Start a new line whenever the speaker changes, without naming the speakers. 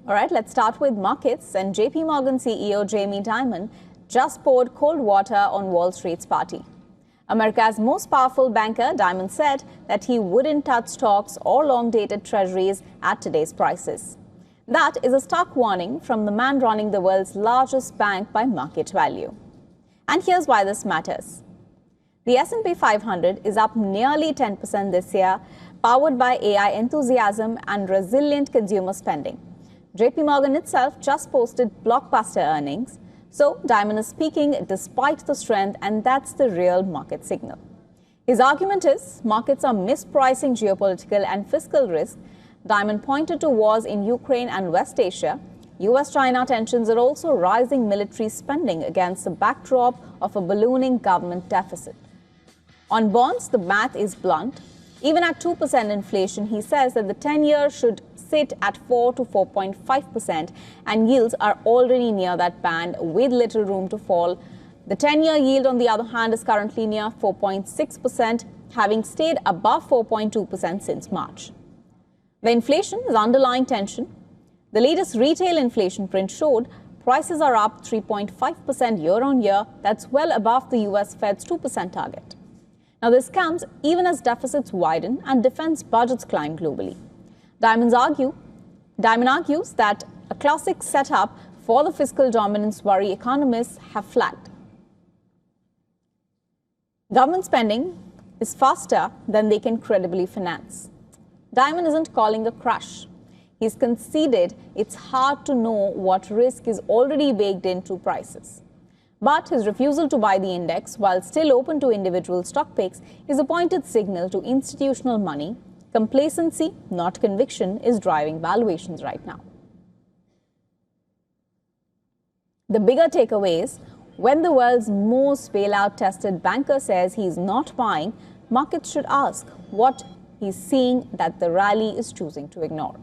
All right, let's start with markets. And JPMorgan CEO Jamie Dimon just poured cold water on Wall Street's party. America's most powerful banker, Dimon, said that he wouldn't touch stocks or long-dated treasuries at today's prices. That is a stark warning from the man running the world's largest bank by market value. And here's why this matters. The S&P 500 is up nearly 10% this year, powered by AI enthusiasm and resilient consumer spending. JPMorgan itself just posted blockbuster earnings. So Dimon is speaking despite the strength, and that's the real market signal. His argument is markets are mispricing geopolitical and fiscal risk. Dimon pointed to wars in Ukraine and West Asia. US-China tensions are also rising military spending against the backdrop of a ballooning government deficit. On bonds, the math is blunt. Even at 2% inflation, he says that the 10-year should sit at 4 to 4.5%, and yields are already near that band with little room to fall. The 10-year yield, on the other hand, is currently near 4.6%, having stayed above 4.2% since March. The inflation is underlying tension. The latest retail inflation print showed prices are up 3.5% year on year. That's well above the US Fed's 2% target. Now, this comes even as deficits widen and defense budgets climb globally. Dimon argues that a classic setup for the fiscal dominance worry economists have flagged. Government spending is faster than they can credibly finance. Dimon isn't calling a crash. He's conceded it's hard to know what risk is already baked into prices. But his refusal to buy the index, while still open to individual stock picks, is a pointed signal to institutional money. Complacency, not conviction, is driving valuations right now. The bigger takeaway is, when the world's most bailout-tested banker says he's not buying, markets should ask what he's seeing that the rally is choosing to ignore.